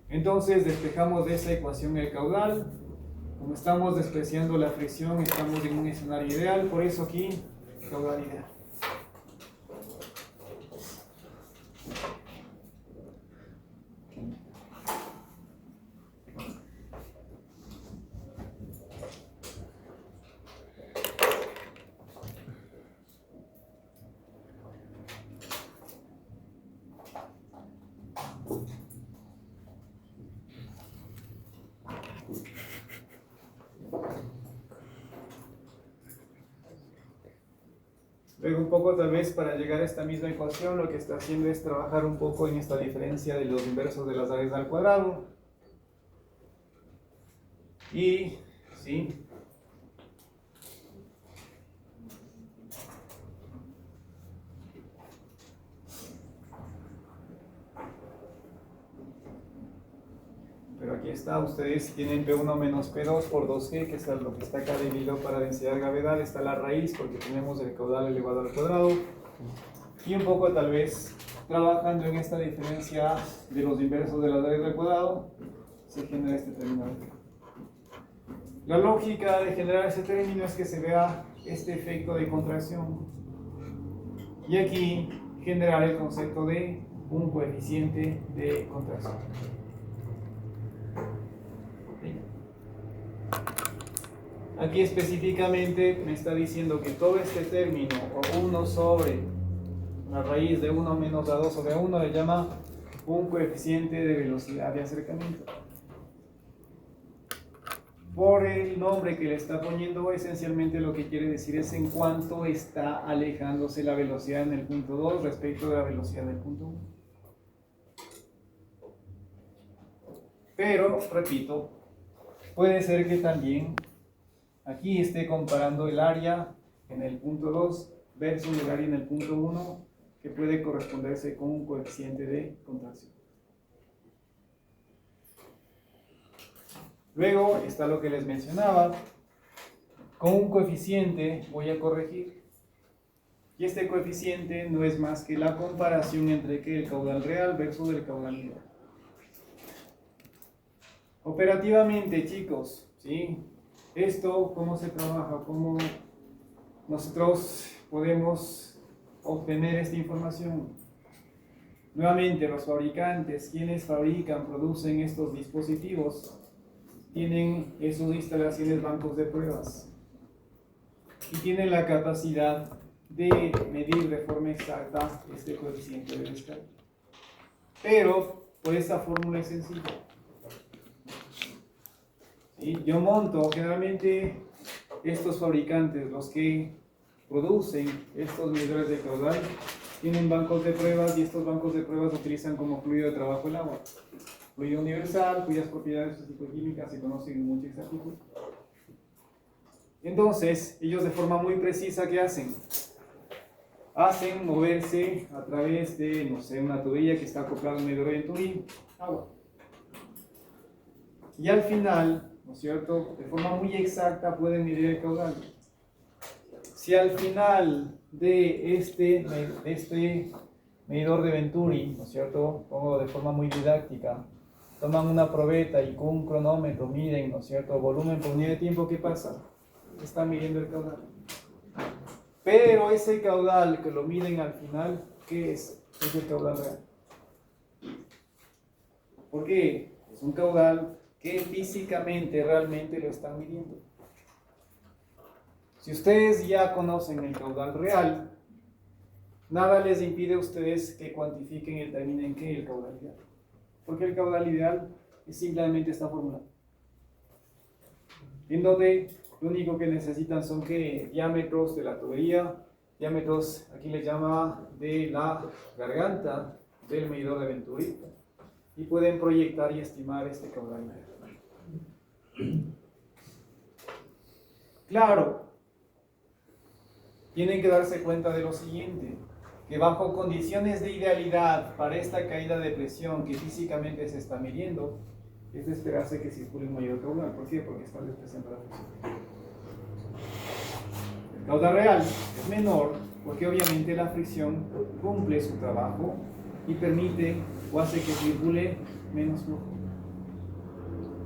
Entonces despejamos de esa ecuación el caudal. Como estamos despreciando la fricción, estamos en un escenario ideal, por eso aquí caudal ideal. Luego un poco tal vez para llegar a esta misma ecuación lo que está haciendo es trabajar un poco en esta diferencia de los inversos de las raíces al cuadrado. Y, ¿sí? Pero aquí está, ustedes tienen P1 menos P2 por 2G, que es lo que está acá dividido para densidad de gravedad, está la raíz porque tenemos el caudal elevado al cuadrado. Y un poco tal vez trabajando en esta diferencia de los inversos de la raíz al cuadrado, se genera este término. La lógica de generar ese término es que se vea este efecto de contracción. Y aquí generar el concepto de un coeficiente de contracción. Aquí específicamente me está diciendo que todo este término, o 1 sobre la raíz de 1 menos la 2 sobre 1, le llama un coeficiente de velocidad de acercamiento. Por el nombre que le está poniendo, esencialmente lo que quiere decir es en cuánto está alejándose la velocidad en el punto 2 respecto de la velocidad del punto 1. Pero, repito, puede ser que también aquí esté comparando el área en el punto 2 versus el área en el punto 1, que puede corresponderse con un coeficiente de contracción. Luego está lo que les mencionaba. Con un coeficiente voy a corregir. Y este coeficiente no es más que la comparación entre el caudal real versus el caudal ideal. Operativamente, chicos, ¿sí? Esto, ¿cómo se trabaja? ¿Cómo nosotros podemos obtener esta información? Nuevamente, los fabricantes, quienes fabrican, producen estos dispositivos, tienen en sus instalaciones bancos de pruebas y tienen la capacidad de medir de forma exacta este coeficiente de descarga. Pero, por esta fórmula es sencilla. ¿Sí? Yo monto, generalmente estos fabricantes, los que producen estos medidores de caudal, tienen bancos de pruebas y estos bancos de pruebas utilizan como fluido de trabajo el agua. Fluido universal, cuyas propiedades físico-químicas se conocen con mucha exactitud. Entonces, ellos de forma muy precisa, ¿qué hacen? Hacen moverse a través de, no sé, una tubería que está acoplada a un medidor de Venturi, agua. Y al final, ¿no es cierto?, de forma muy exacta pueden medir el caudal. Si al final de este medidor de Venturi, ¿no es cierto?, pongo de forma muy didáctica, toman una probeta y con un cronómetro miden, ¿no es cierto?, volumen por unidad de tiempo, ¿qué pasa? Están midiendo el caudal. Pero ese caudal que lo miden al final, ¿qué es? Es el caudal real. ¿Por qué? Es un caudal que físicamente realmente lo están midiendo. Si ustedes ya conocen el caudal real, nada les impide a ustedes que cuantifiquen y determinen qué es el caudal ideal. Porque el caudal ideal es simplemente esta fórmula. En donde lo único que necesitan son que diámetros de la tubería, diámetros, aquí les llama de la garganta del medidor de Venturi, y pueden proyectar y estimar este caudal ideal. Claro, tienen que darse cuenta de lo siguiente, que bajo condiciones de idealidad para esta caída de presión que físicamente se está midiendo, es de esperarse que circule un mayor caudal. ¿Por qué? Porque está despresenta la presión. El caudal real es menor porque obviamente la fricción cumple su trabajo y permite o hace que circule menos flujo.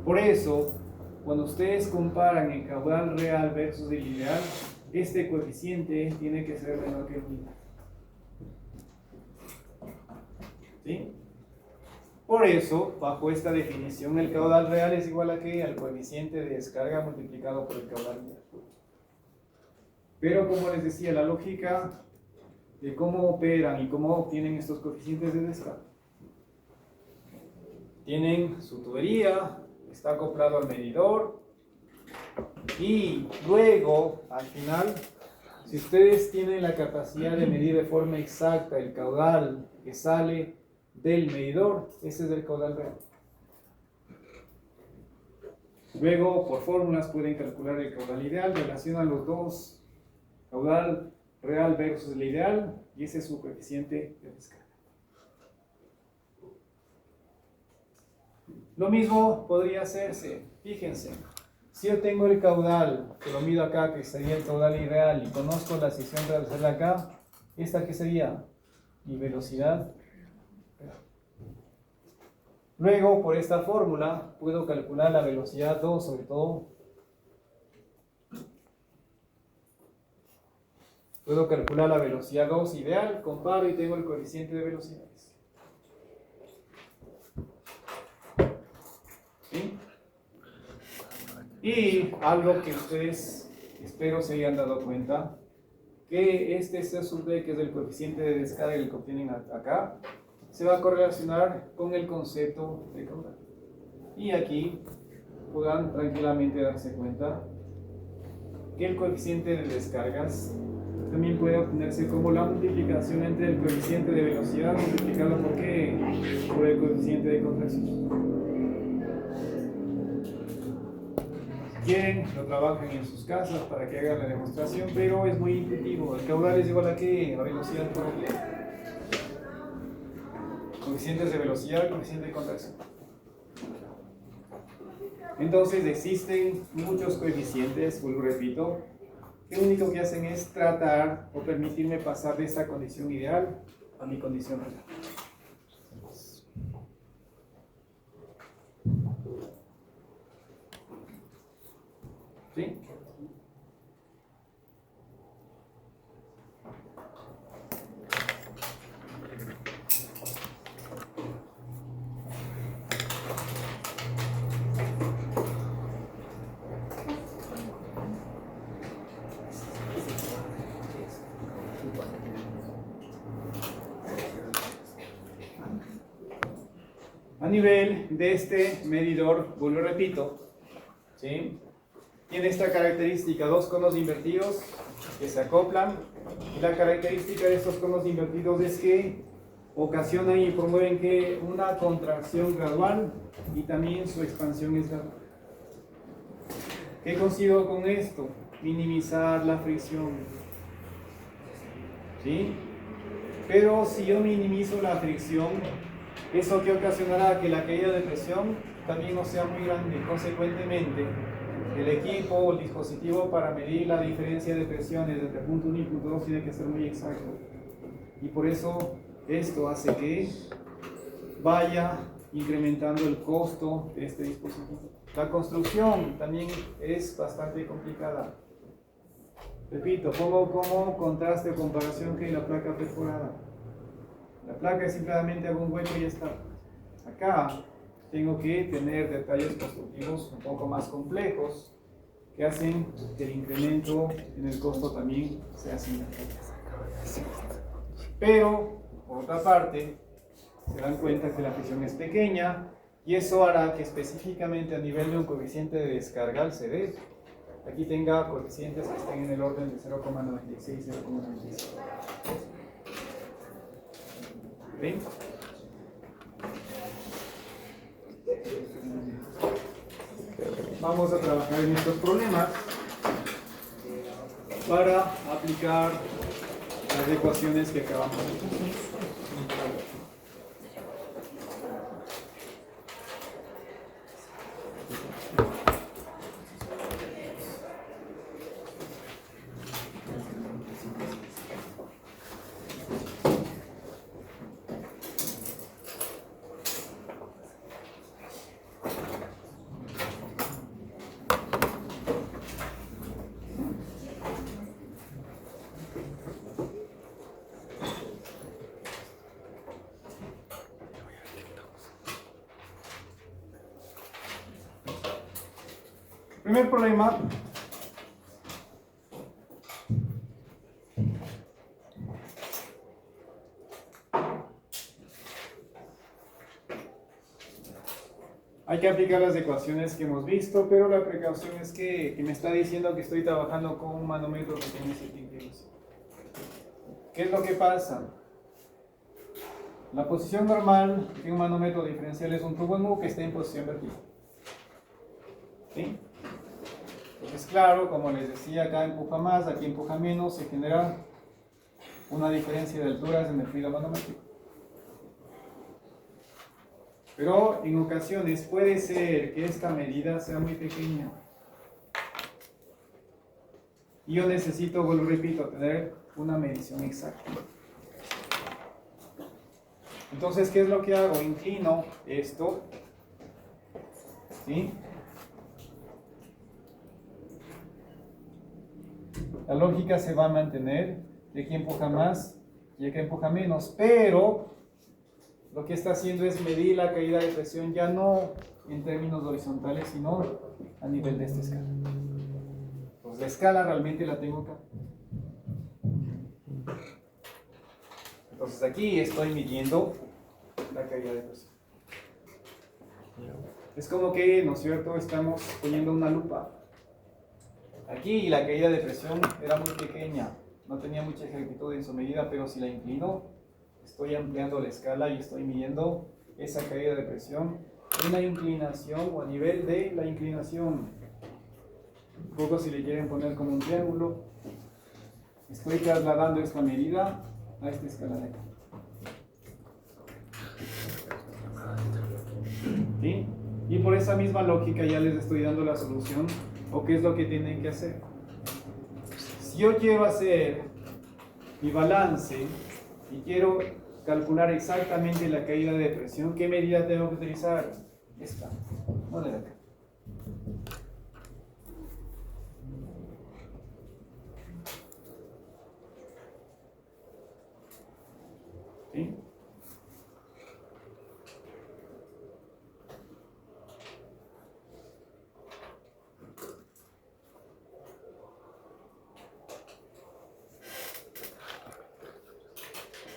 Por eso, cuando ustedes comparan el caudal real versus el ideal, este coeficiente tiene que ser menor que el ideal. ¿Sí? Por eso, bajo esta definición, el caudal real es igual a ¿qué? Al coeficiente de descarga multiplicado por el caudal ideal. Pero como les decía, la lógica de cómo operan y cómo obtienen estos coeficientes de descarga. Tienen su tubería, está acoplado al medidor y luego, al final, Si ustedes tienen la capacidad de medir de forma exacta el caudal que sale del medidor, ese es el caudal real. Luego, por fórmulas pueden calcular el caudal ideal, relacionan los dos, caudal real versus el ideal, y ese es su coeficiente de descarga. Lo mismo podría hacerse, fíjense, si yo tengo el caudal, que lo mido acá, que sería el caudal ideal, y conozco la sección transversal acá, ¿esta qué sería? Mi velocidad. Luego, por esta fórmula, puedo calcular la velocidad 2, sobre todo. Puedo calcular la velocidad 2 ideal, comparo y tengo el coeficiente de velocidades. ¿Sí? Y algo que ustedes, espero se hayan dado cuenta, que este C sub D, que es el coeficiente de descarga que obtienen acá, se va a correlacionar con el concepto de caudal. Y aquí puedan tranquilamente darse cuenta que el coeficiente de descargas también puede obtenerse como la multiplicación entre el coeficiente de velocidad multiplicado por ¿qué? Por el coeficiente de contracción. Quieren, lo trabajan en sus casas para que hagan la demostración, pero es muy intuitivo. El caudal es igual a ¿qué? A velocidad por el coeficientes de velocidad, coeficiente de contracción. Entonces existen muchos coeficientes, vuelvo repito, que lo único que hacen es tratar o permitirme pasar de esta condición ideal a mi condición real. ¿Sí? A nivel de este medidor, vuelvo repito, ¿sí? Tiene esta característica, dos conos invertidos que se acoplan. Y la característica de estos conos invertidos es que ocasionan y promueven que una contracción gradual y también su expansión es gradual. ¿Qué consigo con esto? Minimizar la fricción. ¿Sí? Pero si yo minimizo la fricción, eso que ocasionará que la caída de presión también no sea muy grande. Consecuentemente, el equipo o el dispositivo para medir la diferencia de presiones entre punto 1 y punto 2 tiene que ser muy exacto. Y por eso esto hace que vaya incrementando el costo de este dispositivo. La construcción también es bastante complicada. Repito, pongo como contraste o comparación que la placa perforada. La placa es simplemente hago un hueco y ya está. Acá tengo que tener detalles constructivos un poco más complejos que hacen que el incremento en el costo también sea significativo. Pero, por otra parte, se dan cuenta que la fricción es pequeña y eso hará que específicamente a nivel de un coeficiente de descarga al CD, aquí tenga coeficientes que estén en el orden de 0,96, 0,95. ¿Ven? Vamos a trabajar en estos problemas para aplicar las ecuaciones que acabamos de ver. Primer problema. Hay que aplicar las ecuaciones que hemos visto, pero la precaución es que me está diciendo que estoy trabajando con un manómetro que tiene 7 inclinación. ¿Qué es lo que pasa? La posición normal de un manómetro diferencial es un tubo en U que está en posición vertical. ¿Sí? Entonces, claro, como les decía, acá empuja más, aquí empuja menos, se genera una diferencia de alturas en el fluido manométrico. Pero en ocasiones puede ser que esta medida sea muy pequeña. Y yo necesito, vuelvo y repito, tener una medición exacta. Entonces, ¿qué es lo que hago? Inclino esto, ¿sí? La lógica se va a mantener, de que empuja más y de que empuja menos, pero lo que está haciendo es medir la caída de presión ya no en términos horizontales, sino a nivel de esta escala. Pues la escala realmente la tengo acá. Entonces aquí estoy midiendo la caída de presión. Es como que, ¿no es cierto?, estamos poniendo una lupa. Aquí la caída de presión era muy pequeña, no tenía mucha exactitud en su medida, pero si la inclino, estoy ampliando la escala y estoy midiendo esa caída de presión en la inclinación o a nivel de la inclinación. Un poco si le quieren poner como un triángulo, estoy trasladando esta medida a esta escala de acá. ¿Sí? Y por esa misma lógica ya les estoy dando la solución o qué es lo que tienen que hacer. Si yo quiero hacer mi balance y quiero calcular exactamente la caída de presión, ¿qué medida tengo que utilizar? Esta, no de acá. ¿Sí?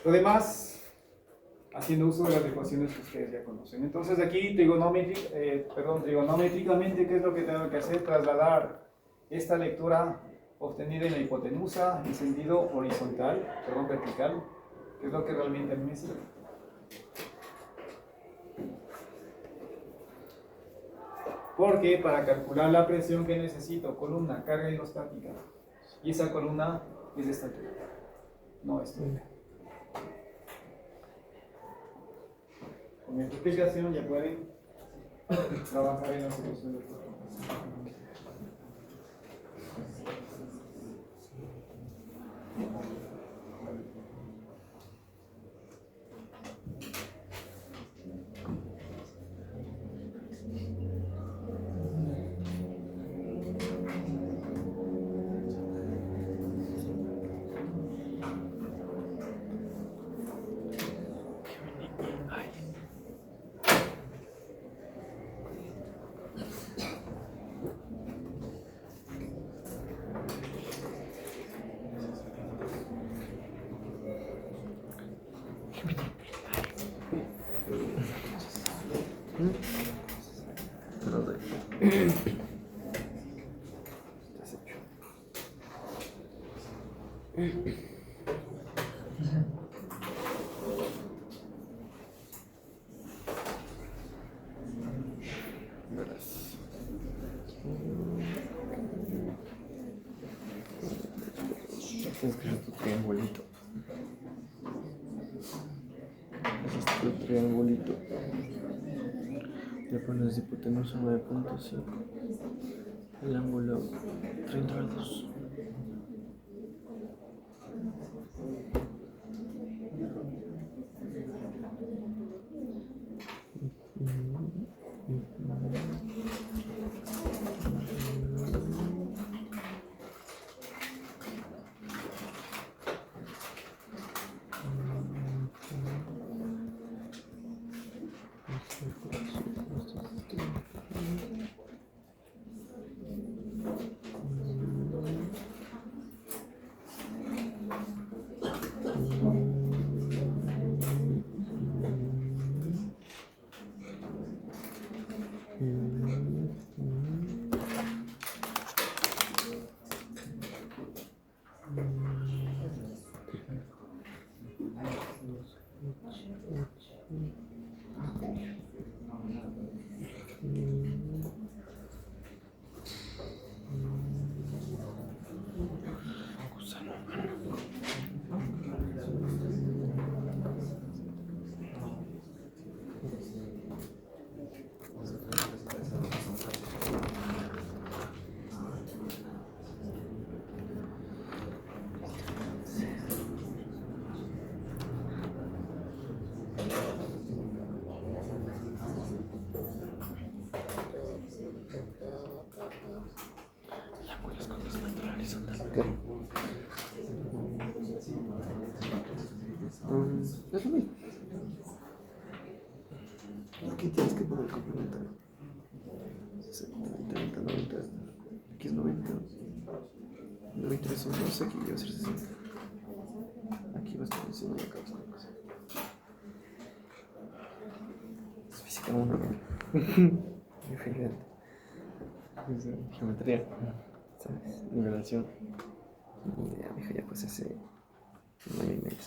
Lo demás, haciendo uso de las ecuaciones que ustedes ya conocen. Entonces aquí trigonométricamente, ¿qué es lo que tengo que hacer? Trasladar esta lectura obtenida en la hipotenusa en sentido vertical, que es lo que realmente me sirve. Porque para calcular la presión que necesito, columna, carga hidrostática, y esa columna es de esta altura, no esta. Con esta explicación ya pueden trabajar en la solución del problema.
Tienes que hacer tu triangulito. Haces tu triangulito. Le pones hipotenusa 9.5. El ángulo 30 grados. claro. Es lo mismo. Aquí tienes que poner complementario. 60, 30, 90. Aquí es 90. 93 son 12, aquí va a ser 60. Aquí va a estar diciendo la causa. Es física 1, ¿no? Diferente. Geometría. ¿Sabes? Nivelación. Ni idea, mijo, ya pues ese. No hay medio.